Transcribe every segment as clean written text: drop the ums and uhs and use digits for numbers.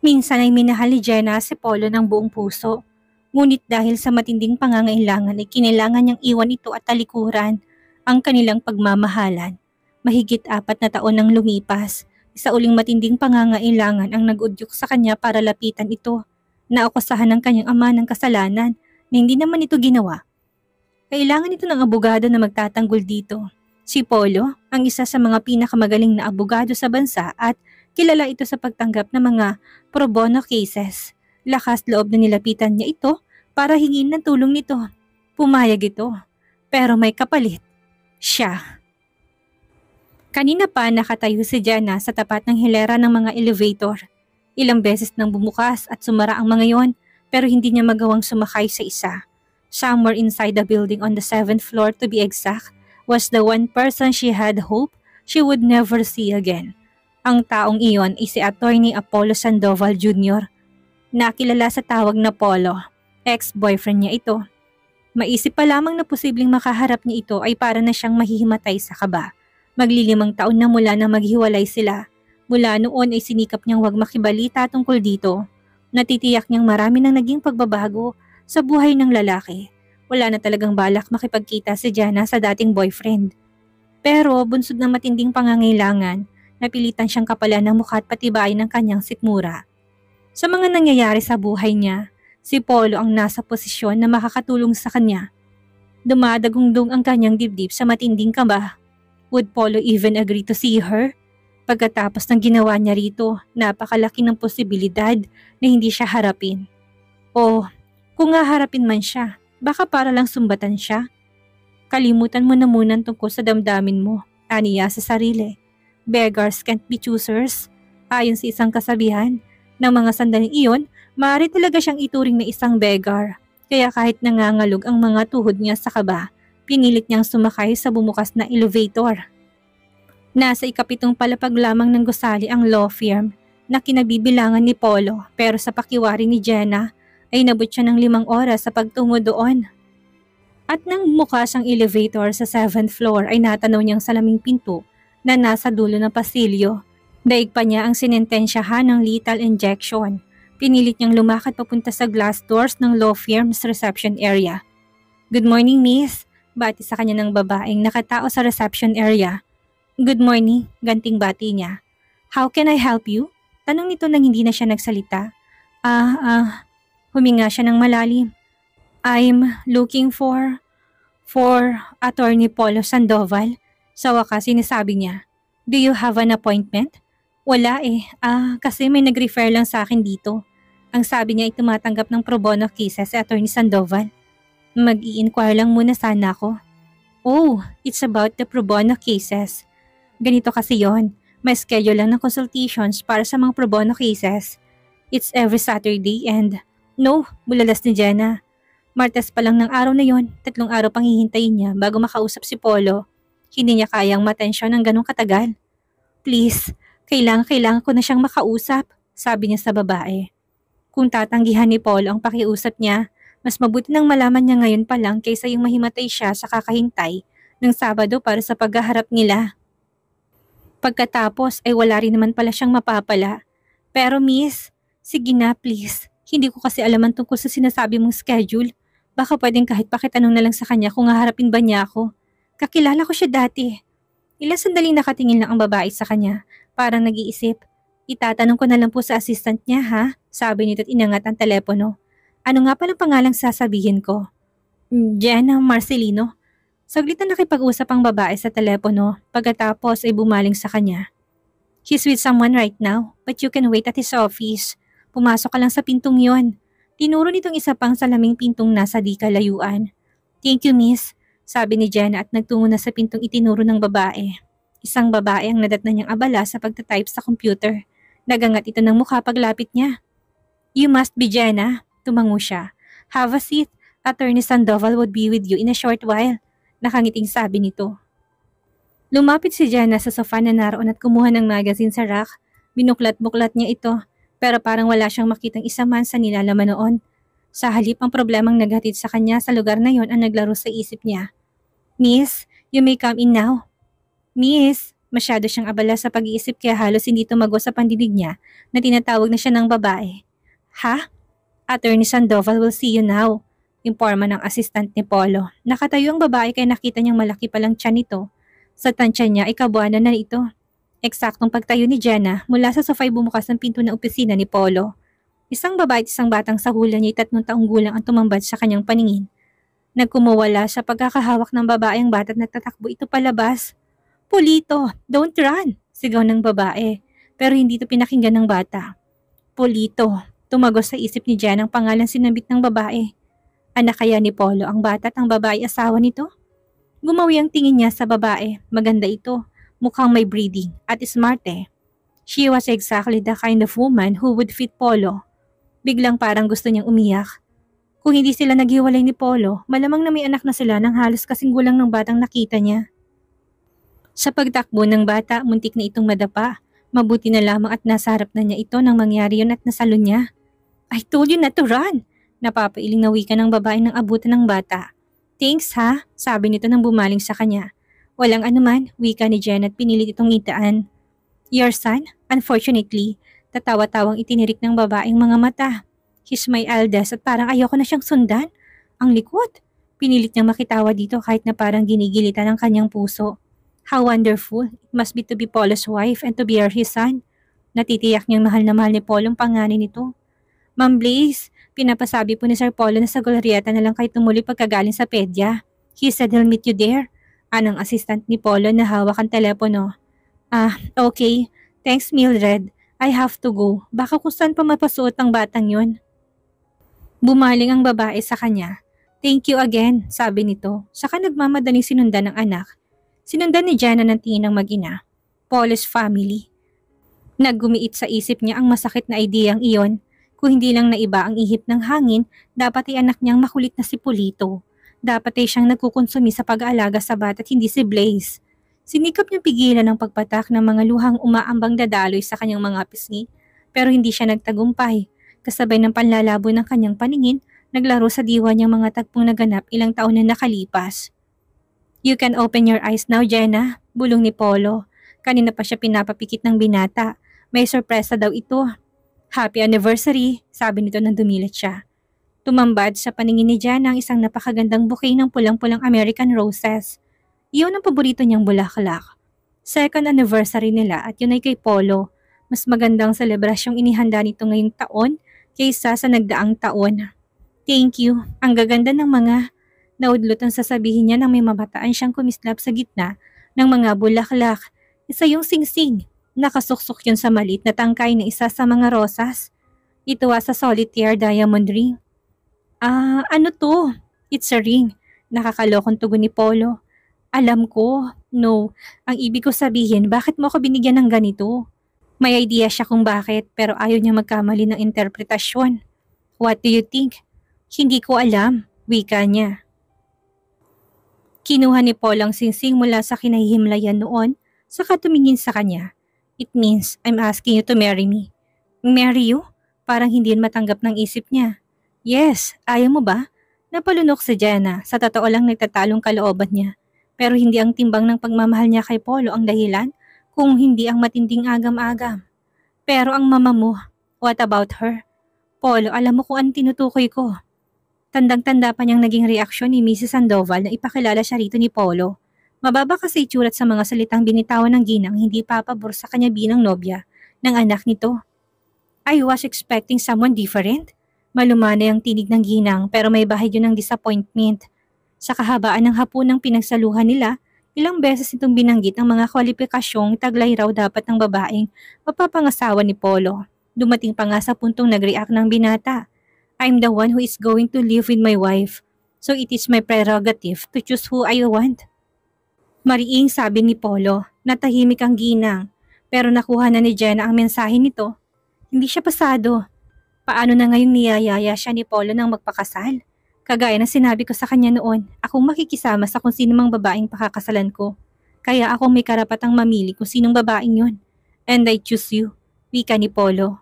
Minsan ay minahal ni Jenna si Polo ng buong puso. Ngunit dahil sa matinding pangangailangan ay kinailangan niyang iwan ito at talikuran ang kanilang pagmamahalan. Mahigit 4 na taon nang lumipas, isa uling matinding pangangailangan ang nag-udyok sa kanya para lapitan ito. Naakusahan ng kanyang ama ng kasalanan na hindi naman ito ginawa. Kailangan ito ng abogado na magtatanggol dito. Si Polo, ang isa sa mga pinakamagaling na abogado sa bansa at kilala ito sa pagtanggap ng mga pro bono cases. Lakas loob na nilapitan niya ito para hingin ng tulong nito. Pumayag ito. Pero may kapalit. Siya. Kanina pa nakatayo si Jenna sa tapat ng hilera ng mga elevator. Ilang beses nang bumukas at sumara ang mga yon pero hindi niya magawang sumakay sa isa. Somewhere inside the building on the 7th floor to be exact was the one person she had hoped she would never see again. Ang taong iyon ay si Attorney Apollo Sandoval Jr. Nakilala sa tawag na Polo. Ex-boyfriend niya ito. Maisip pa lamang na posibleng makaharap niya ito ay para na siyang mahihimatay sa kaba. Maglilimang taon na mula na maghiwalay sila. Mula noon ay sinikap niyang huwag makibalita tungkol dito. Natitiyak niyang marami nang naging pagbabago sa buhay ng lalaki. Wala na talagang balak makipagkita si Jenna sa dating boyfriend. Pero bunsod ng matinding pangangailangan, napilitan siyang kapalan ng mukha at patibayin ng kanyang sikmura. Sa mga nangyayari sa buhay niya, si Polo ang nasa posisyon na makakatulong sa kanya. Dumadagundong ang kanyang dibdib sa matinding kaba. Would Polo even agree to see her? Pagkatapos ng ginawa niya rito, napakalaki ng posibilidad na hindi siya harapin. O, kung nga harapin man siya, baka para lang sumbatan siya. Kalimutan mo na muna tungkol sa damdamin mo, aniya sa sarili. Beggars can't be choosers. Ayon sa isang kasabihan, ng mga sandaling iyon, maaari talaga siyang ituring na isang beggar. Kaya kahit nangangalog ang mga tuhod niya sa kaba, pinilit niyang sumakay sa bumukas na elevator. Nasa ikapitong palapag lamang ng gusali ang law firm na kinabibilangan ni Polo pero sa pakiwari ni Jenna ay nabot siya ng 5 oras sa pagtungo doon. At nang bukas ang elevator sa 7th floor ay natanaw niyang salaming pinto na nasa dulo ng pasilyo. Daig pa niya ang sinentensyahan ng lethal injection. Pinilit niyang lumakad papunta sa glass doors ng law firm's reception area. Good morning, miss. Bati sa kanya ng babaeng nakatao sa reception area. Good morning, ganting bati niya. How can I help you? Tanong nito nang hindi na siya nagsalita. Huminga siya ng malalim. I'm looking for Attorney Polo Sandoval. Sa wakas sinasabi niya. Do you have an appointment? Wala kasi may nag-refer lang sa akin dito. Ang sabi niya ay tumatanggap ng pro bono cases si Attorney Sandoval. Mag-i-inquire lang muna sana ako. Oh, it's about the pro bono cases. Ganito kasi yon, may schedule lang ng consultations para sa mga pro bono cases. It's every Saturday and... No, bulalas ni Jenna. Martes pa lang ng araw na yon, 3 araw pang hihintayin niya bago makausap si Polo. Hindi niya kayang matensyon ng ganong katagal. Please, kailangan ko na siyang makausap, sabi niya sa babae. Kung tatanggihan ni Polo ang pakiusap niya, mas mabuti nang malaman niya ngayon pa lang kaysa yung mahimatay siya sa kakahintay ng Sabado para sa paghaharap nila. Pagkatapos ay wala rin naman pala siyang mapapala. Pero miss, sige na please. Hindi ko kasi alaman tungkol sa sinasabi mong schedule. Baka pwedeng kahit pakitanong na lang sa kanya kung haharapin ba niya ako. Kakilala ko siya dati. Ilang sandaling nakatingin lang ang babae sa kanya. Parang nag-iisip. Itatanong ko na lang po sa assistant niya ha? Sabi nito at inangat ang telepono. Ano nga palang pangalang sasabihin ko? Jenna Marcelino. Saglit na nakipag-usap ang babae sa telepono, pagkatapos ay bumaling sa kanya. He's with someone right now, but you can wait at his office. Pumasok ka lang sa pintong yon. Tinuro nitong isa pang salaming pintong nasa di kalayuan. Thank you, miss, sabi ni Jenna at nagtungo na sa pintong itinuro ng babae. Isang babae ang nadatna niyang abala sa pagtatype sa computer. Nagangat ito ng mukha paglapit niya. You must be Jenna, tumango siya. Have a seat, Attorney Sandoval would be with you in a short while. Nakangiting sabi nito. Lumapit si Jenna sa sofa na naroon at kumuha ng magazine sa rack. Binuklat-buklat niya ito, pero parang wala siyang makitang isa man sa nilalaman noon. Sa halip ang problemang naghatid sa kanya sa lugar na yon ang naglaro sa isip niya. Miss, you may come in now. Miss, Masyado siyang abala sa pag-iisip kaya halos hindi tumago sa pandinig niya na tinatawag na siya ng babae. Ha? Attorney Sandoval will see you now. Imporma ng assistant ni Polo. Nakatayo ang babae kaya nakita niyang malaki palang tiyan nito. Sa tansya niya ay kabuanan na ito. Eksaktong pagtayo ni Jenna, mula sa sofa'y bumukas ang pinto ng opisina ni Polo. Isang babae at isang batang sa hula niya ay 3 taong gulang ang tumambad sa kanyang paningin. Nagkumuwala sa pagkakahawak ng babae ang bata at nagtatakbo ito palabas. Polito, don't run! Sigaw ng babae. Pero hindi ito pinakinggan ng bata. Polito, tumagos sa isip ni Jen ang pangalan sinambit ng babae. Anak kaya ni Polo ang bata at ang babae asawa nito? Gumawi ang tingin niya sa babae. Maganda ito. Mukhang may breeding at smart eh. She was exactly the kind of woman who would fit Polo. Biglang parang gusto niyang umiyak. Kung hindi sila naghiwalay ni Polo, malamang na may anak na sila ng halos kasing gulang ng batang nakita niya. Sa pagtakbo ng bata, muntik na itong madapa. Mabuti na lamang at nasa harap na niya ito nang mangyari yun at nasalon niya. I told you not to run! Napapailing na wika ng babae ng abutan ng bata. Thanks ha, sabi nito nang bumaling sa kanya. Walang anuman, wika ni Jen at pinilit itong itaan. Your son? Unfortunately, tatawa-tawang itinirik ng babaeng mga mata. He's my eldest at parang ayoko na siyang sundan. Ang likot. Pinilit niyang makitawa dito kahit na parang ginigilitan ng kanyang puso. How wonderful. It must be to be Polo's wife and to be his son. Natitiyak niyang mahal na mahal ni Polo ang panganay nito. Ma'am Blaze, pinapasabi po ni Sir Polo na sa Glorieta na lang kayo tumuloy pagkagaling sa pedya. He said he'll meet you there. Anang assistant ni Polo na hawak ang telepono. Okay. Thanks Mildred. I have to go. Baka kung saan pa mapasuot ang batang yun. Bumaling ang babae sa kanya. Thank you again, sabi nito. Saka nagmamadaling sinundan ng anak. Sinundan ni Jenna ng tingin ng mag-ina. Polo's family. Naggumiit sa isip niya ang masakit na ideyang iyon. Kung hindi lang naiba ang ihip ng hangin, dapat ay anak niyang makulit na si Polito. Dapat ay siyang nagkukonsumi sa pag-aalaga sa bata at hindi si Blaze. Sinikap niyang pigilan ang pagpatak ng mga luhang umaambang dadaloy sa kanyang mga pisngi, pero hindi siya nagtagumpay. Kasabay ng panlalabo ng kanyang paningin, naglaro sa diwa niyang mga tagpong naganap ilang taon na nakalipas. You can open your eyes now, Jenna, bulong ni Polo. Kanina pa siya pinapapikit ng binata. May sorpresa daw ito. Happy anniversary, sabi nito nang dumilit siya. Tumambad sa paningin ni Jenna ang isang napakagandang bouquet ng pulang-pulang American roses. Iyon ang paborito niyang bulaklak. Second anniversary nila at yun ay kay Polo. Mas magandang selebrasyong inihanda nito ngayong taon kaysa sa nagdaang taon. Thank you. Ang gaganda ng mga naudlot ang sasabihin niya nang may mabataan siyang kumislap sa gitna ng mga bulaklak. Isa yung singsing. Nakasuksok yun sa maliit na tangkay na isa sa mga rosas. Ito sa solitaire diamond ring. Ano to? It's a ring. Nakakalokong tugon ni Polo. Alam ko. No. Ang ibig ko sabihin, bakit mo ako binigyan ng ganito? May idea siya kung bakit pero ayaw niya magkamali ng interpretasyon. What do you think? Hindi ko alam. Wika niya. Kinuha ni Polo ang singsing mula sa kinahihimlayan noon saka tumingin sa kanya. It means I'm asking you to marry me. Marry you? Parang hindi yun matanggap ng isip niya. Yes, ayaw mo ba? Napalunok si Jenna. Sa totoo lang nagtatalong kalooban niya. Pero hindi ang timbang ng pagmamahal niya kay Polo ang dahilan kung hindi ang matinding agam-agam. Pero ang mama mo, what about her? Polo, alam mo kung anong tinutukoy ko. Tandang-tanda pa niyang naging reaksyon ni Mrs. Sandoval na ipakilala siya rito ni Polo. Mababa kasi itsura sa mga salitang binitawan ng ginang hindi papabor sa kanya bilang nobya ng anak nito. I was expecting someone different. Malumanay ang tinig ng ginang pero may bahid yun ng disappointment. Sa kahabaan ng hapunang pinagsaluhan nila, ilang beses itong binanggit ang mga kwalipikasyong taglay raw dapat ng babaeng mapapangasawa ni Polo. Dumating pa nga sa puntong nag-react ng binata. I'm the one who is going to live with my wife, so it is my prerogative to choose who I want. Mariing sabi ni Polo, natahimik ang ginang, pero nakuha na ni Jenna ang mensahe nito. Hindi siya pasado. Paano na ngayong niyayaya siya ni Polo nang magpakasal? Kagaya na sinabi ko sa kanya noon, akong makikisama sa kung sino mang babaeng pakakasalan ko. Kaya akong may karapatang mamili kung sinong babaeng yun. And I choose you, wika ni Polo.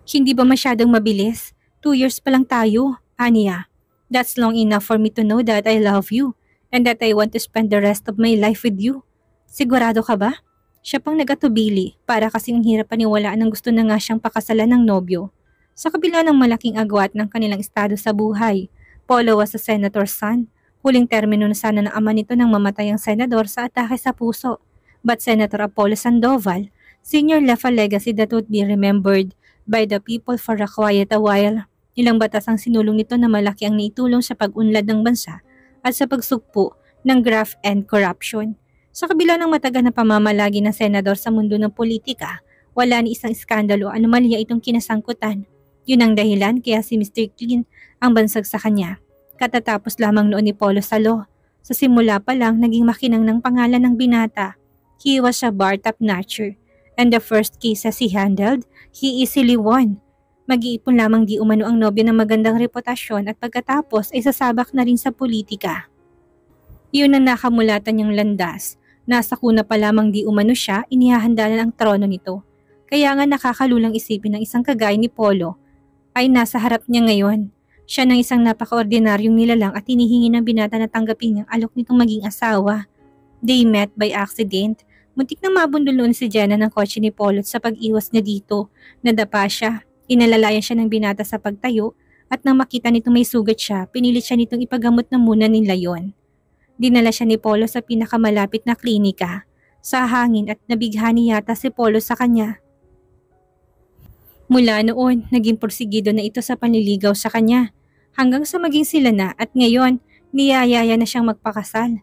Hindi ba masyadong mabilis? 2 years pa lang tayo, Anya. That's long enough for me to know that I love you and that I want to spend the rest of my life with you. Sigurado ka ba? Siya pang nag-atubili para kasing ang hirap paniwalaan ng gusto na nga siyang pakasalan ng nobyo. Sa kabila ng malaking agwat ng kanilang estado sa buhay, Polo was a senator's son. Huling termino na sana ng ama nito nang mamatay ang senador sa atake sa puso. But Senator Apollo Sandoval, Sr. left a legacy that would be remembered by the people for a quiet a while. Ilang batas ang sinulong nito na malaki ang naitulong sa pag-unlad ng bansa at sa pagsugpo ng graft and corruption. Sa kabila ng matagal na pamamalagi ng senador sa mundo ng politika, wala ni isang iskandalo o anomalya itong kinasangkutan. Yun ang dahilan kaya si Mr. Clean ang bansag sa kanya. Katatapos lamang noon ni Polo sa law. Sa simula pa lang naging makinang ng pangalan ng binata. He was a bar top notcher, and the first cases he handled, he easily won. Mag-iipon lamang di umano ang nobyo ng magandang reputasyon at pagkatapos ay sasabak na rin sa politika. Yun ang nakamulatan niyang landas. Nasa kuna pa lamang di umano siya, inihahanda na ang trono nito. Kaya nga nakakalulang isipin ng isang kagaya ni Polo ay nasa harap niya ngayon. Siya ng isang napaka-ordinaryong nilalang at hinihingi ng binata na tanggapin niyang alok nitong maging asawa. They met by accident. Muntik na mabundol noon si Jenna ng kotse ni Polo sa pag-iwas niya dito. Nadapa siya. Inalalayan siya ng binata sa pagtayo at nang makita nitong may sugat siya, pinilit siya nitong ipagamot na muna nila yon. Dinala siya ni Polo sa pinakamalapit na klinika. Sa hangin at nabighani yata si Polo sa kanya. Mula noon, naging porsigido na ito sa panliligaw sa kanya. Hanggang sa maging sila na at ngayon, niyayaya na siyang magpakasal.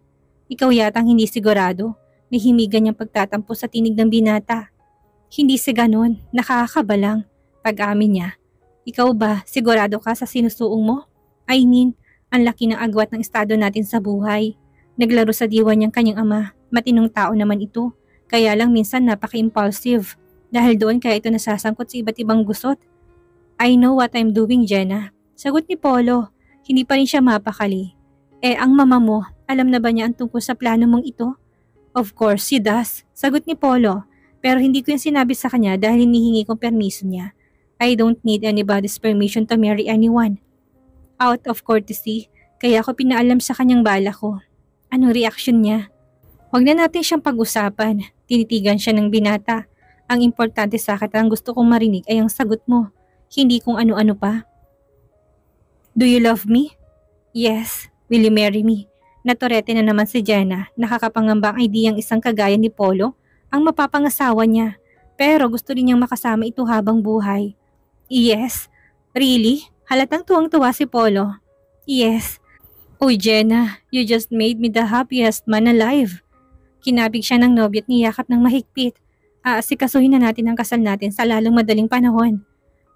Ikaw yatang hindi sigurado. Nahimigan niyang pagtatampo sa tinig ng binata. Hindi si ganon, nakakabalang. Pag-amin niya. Ikaw ba, sigurado ka sa sinusuong mo? I mean, ang laki ng agwat ng estado natin sa buhay. Naglaro sa diwa niyang kanyang ama. Matinong tao naman ito. Kaya lang minsan napaka-impulsive. Dahil doon kaya ito nasasangkot sa iba't ibang gusot. I know what I'm doing, Jenna. Sagot ni Polo. Hindi pa rin siya mapakali. Ang mama mo, alam na ba niya ang tungkol sa plano mong ito? Of course, she does. Sagot ni Polo. Pero hindi ko yung sinabi sa kanya dahil hinihingi kong permiso niya. I don't need anybody's permission to marry anyone. Out of courtesy, kaya ako pinaalam sa kanyang bala ko. Anong reaksyon niya? Huwag na natin siyang pag-usapan. Tinitigan siya ng binata. Ang importante sa akin at ang gusto kong marinig ay ang sagot mo. Hindi kung ano-ano pa. Do you love me? Yes. Will you marry me? Natorete na naman si Jenna. Nakakapangamba ang ideyang isang kagaya ni Polo ang mapapangasawa niya. Pero gusto rin niyang makasama ito habang buhay. Yes. Really? Halatang tuwang-tuwa si Polo. Yes. Oh Jenna, you just made me the happiest man alive. Kinabig siya ng nobyo at niyakap ng mahigpit. Aasikasuhin na natin ang kasal natin sa lalong madaling panahon.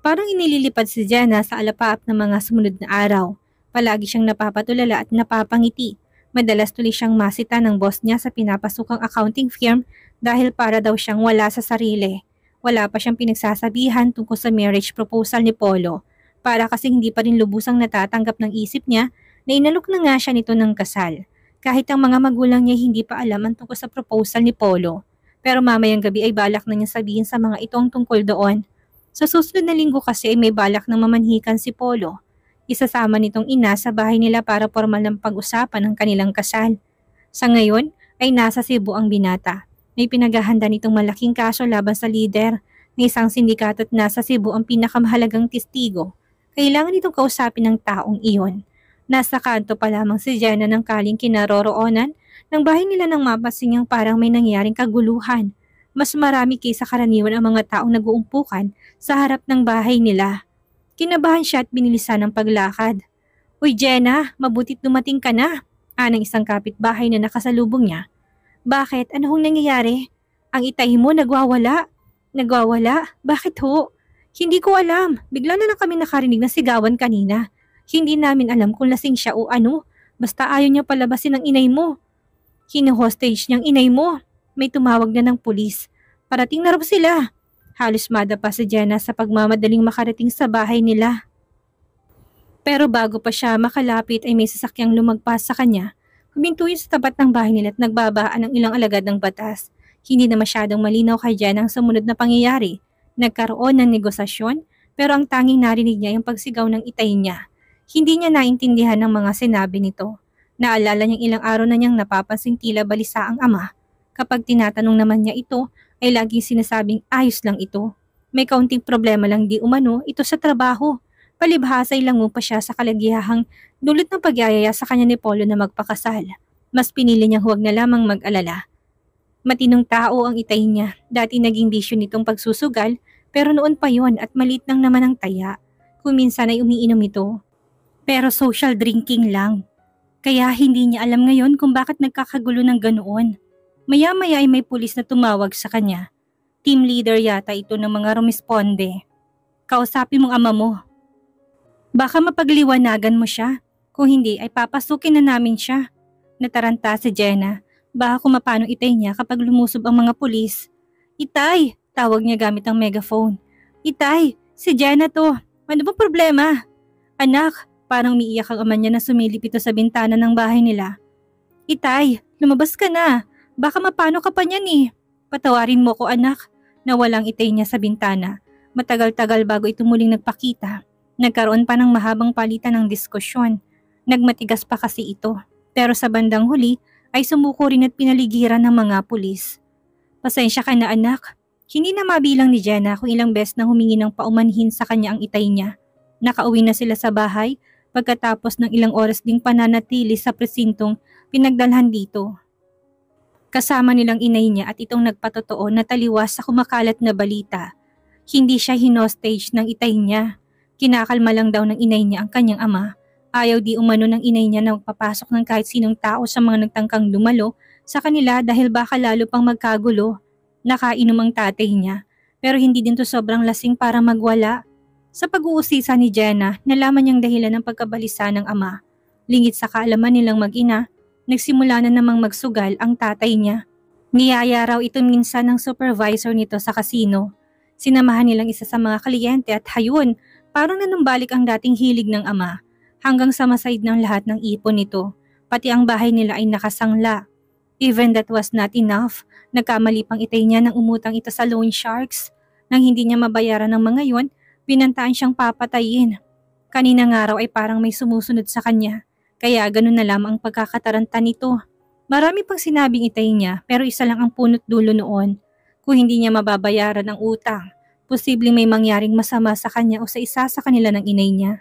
Parang inililipad si Jenna sa alapaap ng mga sumunod na araw. Palagi siyang napapatulala at napapangiti. Madalas tuloy siyang masita ng boss niya sa pinapasukang accounting firm dahil para daw siyang wala sa sarili. Wala pa siyang pinagsasabihan tungkol sa marriage proposal ni Polo. Para kasi hindi pa rin lubusang natatanggap ng isip niya na inalok na nga siya nito ng kasal. Kahit ang mga magulang niya hindi pa alam ang tungkol sa proposal ni Polo. Pero mamayang gabi ay balak na niya sabihin sa mga ito ang tungkol doon. Sa susunod na linggo kasi ay may balak ng mamanhikan si Polo. Isasama nitong ina sa bahay nila para formal ng pag-usapan ng kanilang kasal. Sa ngayon ay nasa Cebu ang binata. May pinaghahanda nitong malaking kaso laban sa lider ng isang sindikato at nasa Cebu ang pinakamahalagang testigo. Kailangan itong kausapin ng taong iyon. Nasa kanto pa lamang si Jenna ng kaling kinaroroonan ng bahay nila nang mapasin niyang parang may nangyaring kaguluhan. Mas marami kaysa karaniwan ang mga taong nag-uumpukan sa harap ng bahay nila. Kinabahan siya at binilisan ng paglakad. Uy Jenna, mabutit dumating ka na. Anang isang kapitbahay na nakasalubong niya. Bakit? Ano hong nangyayari? Ang itay mo nagwawala. Nagwawala? Bakit ho? Hindi ko alam. Bigla na lang kami nakarinig ng sigawan kanina. Hindi namin alam kung lasing siya o ano. Basta ayaw niya palabasin ang inay mo. Hino-hostage niyang inay mo. May tumawag na ng pulis. Parating na raw sila. Halos madapa si Jenna sa pagmamadaling makarating sa bahay nila. Pero bago pa siya makalapit ay may sasakyang lumagpas sa kanya. Huminto yun sa tapat ng bahay nila at nagbabaan ng ilang alagad ng batas. Hindi na masyadong malinaw kay Jenna ang sumunod na pangyayari. Nagkaroon ng negosasyon pero ang tanging narinig niya yung pagsigaw ng itay niya. Hindi niya naintindihan ng mga sinabi nito. Naalala niyang ilang araw na niyang napapansing tila balisa ang ama. Kapag tinatanong naman niya ito, ay laging sinasabing ayos lang ito. May kaunting problema lang di umano ito sa trabaho. Palibhasa ay lango pa siya sa kalagihang dulot ng pagyayaya sa kanya ni Polo na magpakasal. Mas pinili niyang huwag na lamang mag-alala. Matinong tao ang itay niya. Dati naging bisyo nitong pagsusugal, pero noon pa yon at maliit lang naman ang taya. Kung minsan ay umiinom ito. Pero social drinking lang. Kaya hindi niya alam ngayon kung bakit nagkakagulo ng ganoon. Maya-maya ay may pulis na tumawag sa kanya. Team leader yata ito ng mga rumisponde. Kausapin mong ama mo. Baka mapagliwanagan mo siya. Kung hindi ay papasukin na namin siya. Nataranta si Jenna. Baka kung mapano itay niya kapag lumusob ang mga pulis. Itay! Tawag niya gamit ang megaphone. Itay! Si Jenna to. Ano ba problema? Anak, parang umiiyak ang ama niya na sumilip ito sa bintana ng bahay nila. Itay, lumabas ka na. Baka mapano ka pa niyan eh. Patawarin mo ko anak. Nawalang itay niya sa bintana. Matagal-tagal bago ito muling nagpakita. Nagkaroon pa ng mahabang palitan ng diskusyon. Nagmatigas pa kasi ito. Pero sa bandang huli ay sumuko rin at pinaligiran ng mga pulis. Pasensya ka na anak. Hindi na mabilang ni Jenna kung ilang beses na humingi ng paumanhin sa kanya ang itay niya. Nakauwi na sila sa bahay pagkatapos ng ilang oras ding pananatili sa presintong pinagdalhan dito. Kasama nilang inay niya at itong nagpatotoo na taliwas sa kumakalat na balita. Hindi siya hinostage ng itay niya. Kinakalma lang daw ng inay niya ang kanyang ama. Ayaw di umano ng inay niya na magpapasok ng kahit sinong tao sa mga nagtangkang dumalo sa kanila dahil baka lalo pang magkagulo. Nakainom ang tatay niya pero hindi din to sobrang lasing para magwala. Sa pag-uusisa ni Jenna, nalaman niyang dahilan ng pagkabalisa ng ama. Lingid sa kaalaman nilang mag-ina, nagsimula na namang magsugal ang tatay niya. Niyaya raw ito minsan ng supervisor nito sa kasino. Sinamahan nilang isa sa mga kliyente at hayun, parang nanumbalik ang dating hilig ng ama. Hanggang sa masaid ng lahat ng ipon nito, pati ang bahay nila ay nakasangla. Even that was not enough, nagkamali pang itay niya nang umutang ito sa loan sharks. Nang hindi niya mabayaran ng mga yon, binantaan siyang papatayin. Kanina nga raw ay parang may sumusunod sa kanya, kaya ganun na lamang ang pagkakataranta nito. Marami pang sinabing itay niya pero isa lang ang punot dulo noon. Kung hindi niya mababayaran ang utang, posibleng may mangyaring masama sa kanya o sa isa sa kanila ng inay niya.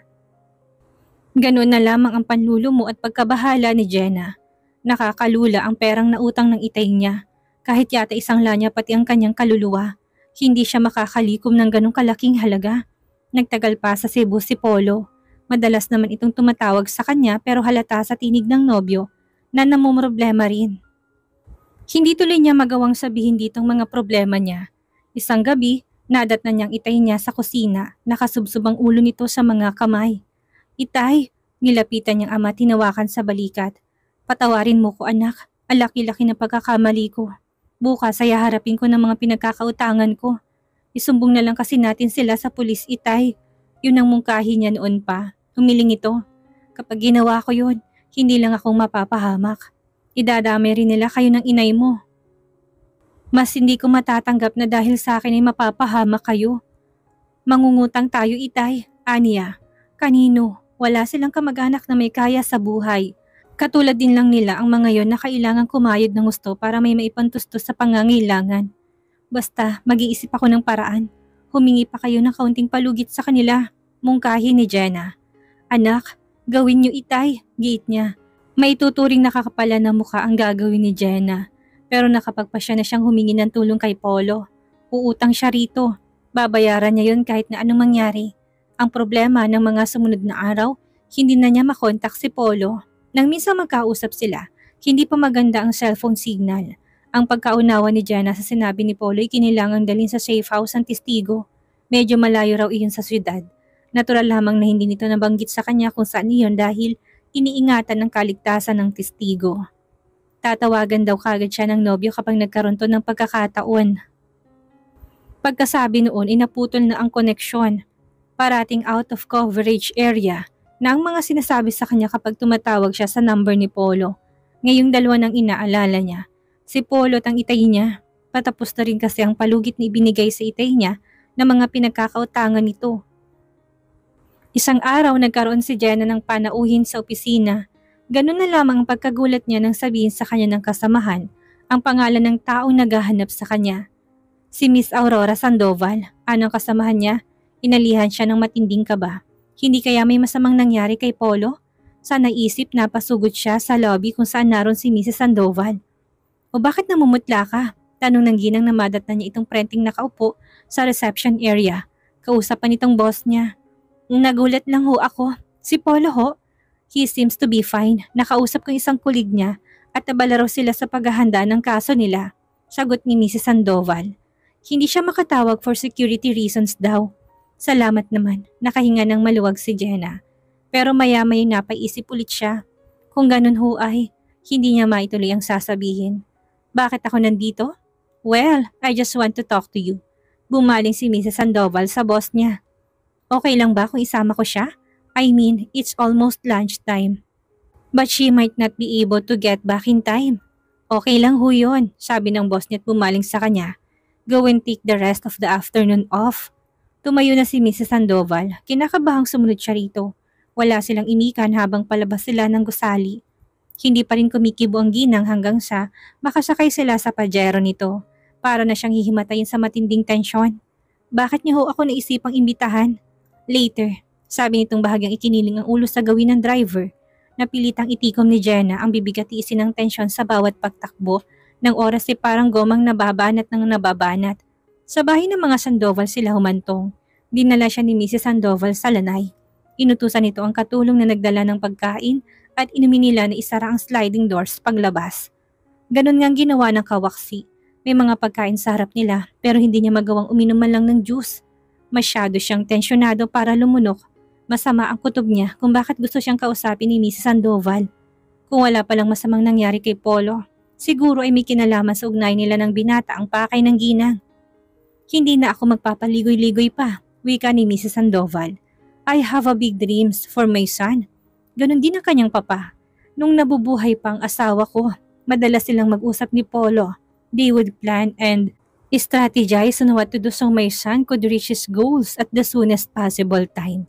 Ganun na lamang ang panlulumo at pagkabahala ni Jenna. Nakakalula ang perang nautang ng itay niya. Kahit yata isang lanya pati ang kanyang kaluluwa, hindi siya makakalikom ng ganong kalaking halaga. Nagtagal pa sa Cebu si Polo. Madalas naman itong tumatawag sa kanya pero halata sa tinig ng nobyo na namumroblema rin. Hindi tuloy niya magawang sabihin ditong mga problema niya. Isang gabi, nadat na niyang itay niya sa kusina, nakasubsob ang ulo nito sa mga kamay. Itay, nilapitan niyang ama tinawakan sa balikat. Patawarin mo ko anak, ang laki-laki na pagkakamali ko. Bukas ay harapin ko ng mga pinagkakautangan ko. Isumbong na lang kasi natin sila sa pulis itay. Yun ang mungkahi niya noon pa. Humiling ito. Kapag ginawa ko yun, hindi lang akong mapapahamak. Idadamay rin nila kayo ng inay mo. Mas hindi ko matatanggap na dahil sa akin ay mapapahamak kayo. Mangungutang tayo itay, aniya. Kanino? Wala silang kamag-anak na may kaya sa buhay. Katulad din lang nila ang mga yon na kailangang kumayod ng gusto para may maipantustos sa pangangailangan. Basta mag-iisip ako ng paraan. Humingi pa kayo ng kaunting palugit sa kanila. Mungkahi ni Jenna. Anak, gawin niyo itay, giit niya. May tuturing nakakapala na mukha ang gagawin ni Jenna. Pero nakapagpasya na siyang humingi ng tulong kay Polo. Uutang siya rito. Babayaran niya yon kahit na anong mangyari. Ang problema ng mga sumunod na araw, hindi na niya makontak si Polo. Nang minsan magkausap sila, hindi pa maganda ang cellphone signal. Ang pagkaunawa ni Jenna sa sinabi ni Polo ay kinilangang dalhin sa safe house ang testigo. Medyo malayo raw iyon sa syudad. Natural lamang na hindi nito nabanggit sa kanya kung saan iyon dahil iniingatan ng kaligtasan ng testigo. Tatawagan daw kagad siya ng nobyo kapag nagkaroon to ng pagkakataon. Pagkasabi noon, inaputol na ang koneksyon. Parating out of coverage area na ang mga sinasabi sa kanya kapag tumatawag siya sa number ni Polo. Ngayong dalawa nang inaalala niya, si Polo at ang itay niya. Patapos na rin kasi ang palugit na ibinigay sa itay niya na mga pinagkakautangan nito. Isang araw nagkaroon si Jenna ng panauhin sa opisina. Ganun na lamang ang pagkagulat niya nang sabihin sa kanya ng kasamahan ang pangalan ng taong naghahanap sa kanya. Si Miss Aurora Sandoval. Anong kasamahan niya? Inalihan siya ng matinding kaba. Hindi kaya may masamang nangyari kay Polo? Sa naisip na pasugod siya sa lobby kung saan naroon si Mrs. Sandoval. O bakit namumutla ka? Tanong ng ginang na madatnan niya itong prenting nakaupo sa reception area. Kausapan nitong boss niya. Nagulat lang ho ako. Si Polo ho? He seems to be fine. Nakausap ko isang kulig niya at abala raw sila sa paghahanda ng kaso nila. Sagot ni Mrs. Sandoval. Hindi siya makatawag for security reasons daw. Salamat naman. Nakahinga ng maluwag si Jenna. Pero maya-maya napaisip ulit siya. Kung ganun ho ay, hindi niya maituloy ang sasabihin. Bakit ako nandito? Well, I just want to talk to you. Bumaling si Mrs. Sandoval sa boss niya. Okay lang ba kung isama ko siya? I mean, it's almost lunchtime. But she might not be able to get back in time. Okay lang ho yun, sabi ng boss niya at bumaling sa kanya. Go and take the rest of the afternoon off. Tumayo na si Mrs. Sandoval. Kinakabahang sumunod siya rito. Wala silang imikan habang palabas sila ng gusali. Hindi pa rin kumikibo ang ginang hanggang sa makasakay sila sa pajero nito. Para na siyang hihimatayin sa matinding tensyon. Bakit niyo ho ako naisipang imbitahan? Later, sabi nitong bahagyang ikiniling ang ulo sa gawin ng driver. Napilitang itikom ni Jenna ang bibig at tiisin ng tensyon sa bawat pagtakbo ng oras ay parang gomang nababanat ng nababanat. Sa bahay ng mga Sandoval sila humantong. Dinala siya ni Mrs. Sandoval sa lanay. Inutusan nito ang katulong na nagdala ng pagkain at inumin nila na isara ang sliding doors paglabas. Ganon ngang ginawa ng kawaksi. May mga pagkain sa harap nila pero hindi niya magawang uminom man lang ng juice. Masyado siyang tensyonado para lumunok. Masama ang kutob niya kung bakit gusto siyang kausapin ni Mrs. Sandoval. Kung wala palang masamang nangyari kay Polo, siguro ay may kinalaman sa ugnay nila ng binata ang pakay ng ginang. Hindi na ako magpapaligoy-ligoy pa, wika ni Mrs. Sandoval. I have a big dreams for my son. Ganon din ang kanyang papa. Nung nabubuhay pa ang asawa ko, madalas silang mag-usap ni Polo. They would plan and strategize on what to do so my son could reach his goals at the soonest possible time.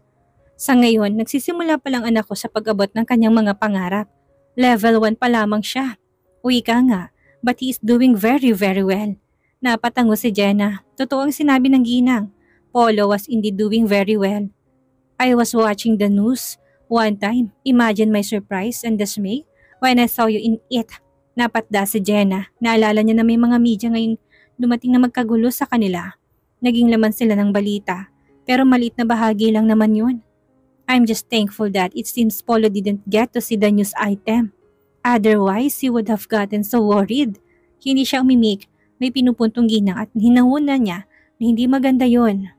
Sa ngayon, nagsisimula pa lang anak ko sa pag-abot ng kanyang mga pangarap. Level 1 pa lamang siya. Wika nga, but he is doing very well. Napatango si Jenna. Totoo ang sinabi ng ginang. Polo was indeed doing very well. I was watching the news one time. Imagine my surprise and dismay when I saw you in it. Napatda si Jenna. Naalala niya na may mga media ngayon dumating na magkagulo sa kanila. Naging laman sila ng balita. Pero maliit na bahagi lang naman yun. I'm just thankful that it seems Polo didn't get to see the news item. Otherwise, he would have gotten so worried. Hindi siya umimik. May pinupuntong ginang at hinahuna niya na hindi maganda yon.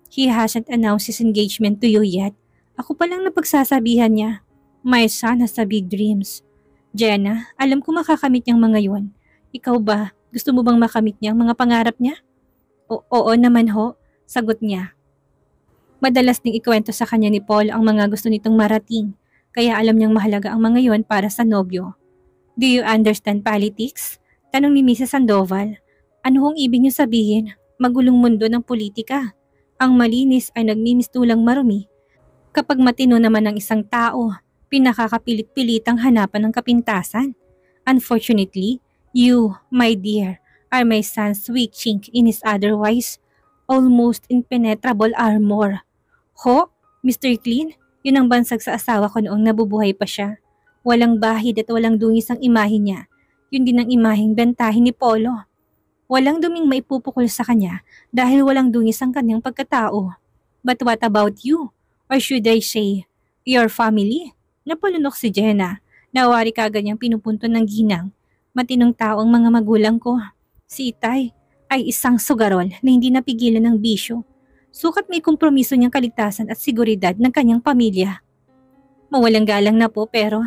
He hasn't announced his engagement to you yet. Ako pa lang napagsasabihan niya. My son has a big dreams. Jenna, alam ko makakamit niyang mga yon. Ikaw ba, gusto mo bang makamit niya ang mga pangarap niya? Oo naman ho, sagot niya. Madalas ding ikwento sa kanya ni Paul ang mga gusto nitong marating, kaya alam niyang mahalaga ang mga yon para sa nobyo. Do you understand politics? Tanong ni Mrs. Sandoval. Ano hong ibig niyo sabihin? Magulong mundo ng politika. Ang malinis ay nagmimistulang marumi. Kapag matino naman ang isang tao, pinakakapilit-pilitang hanapan ng kapintasan. Unfortunately, you, my dear, are my son's weak chink in his otherwise almost impenetrable armor. Ho, Mr. Clean, yun ang bansag sa asawa ko noong nabubuhay pa siya. Walang bahid at walang dungis ang imahe niya. Yun din ang imaheng bentahin ni Polo. Walang duming maipupukol sa kanya dahil walang dungis ang kanyang pagkatao. But what about you? Or should I say, your family? Napalunok si Jenna. Nawari kagad niyang pinupunto ng ginang. Matinong tao ang mga magulang ko. Si Itay ay isang sugarol na hindi napigilan ng bisyo. Sukat may kompromiso niyang kaligtasan at seguridad ng kanyang pamilya. Mawalang galang na po pero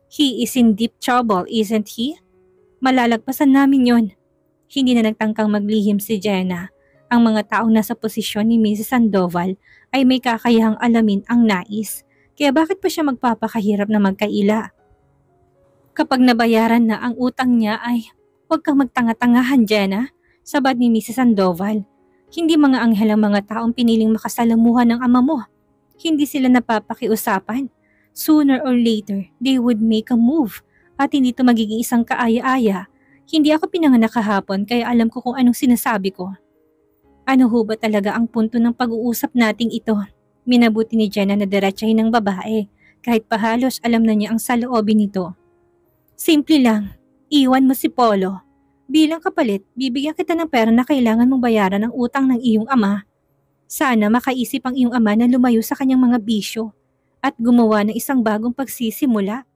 he is in deep trouble, isn't he? Malalagpasan namin yon. Hindi na nagtangkang maglihim si Jenna. Ang mga taong nasa posisyon ni Mrs. Sandoval ay may kakayahang alamin ang nais. Kaya bakit pa siya magpapakahirap na magkaila? Kapag nabayaran na ang utang niya ay huwag kang magtanga-tangahan, Jenna, sabat ni Mrs. Sandoval. Hindi mga anghel ang mga taong piniling makasalamuhan ng ama mo. Hindi sila napapakiusapan. Sooner or later, they would make a move at hindi ito magiging isang kaaya-aya. Hindi ako pinanganak kahapon kaya alam ko kung anong sinasabi ko. Ano ho ba talaga ang punto ng pag-uusap nating ito? Minabuti ni Jenna na diretsahin ng babae, kahit pahalos alam na niya ang saloobin nito. Simple lang, iwan mo si Polo. Bilang kapalit, bibigyan kita ng pera na kailangan mong bayaran ng utang ng iyong ama. Sana makaisip ang iyong ama na lumayo sa kanyang mga bisyo at gumawa ng isang bagong pagsisimula.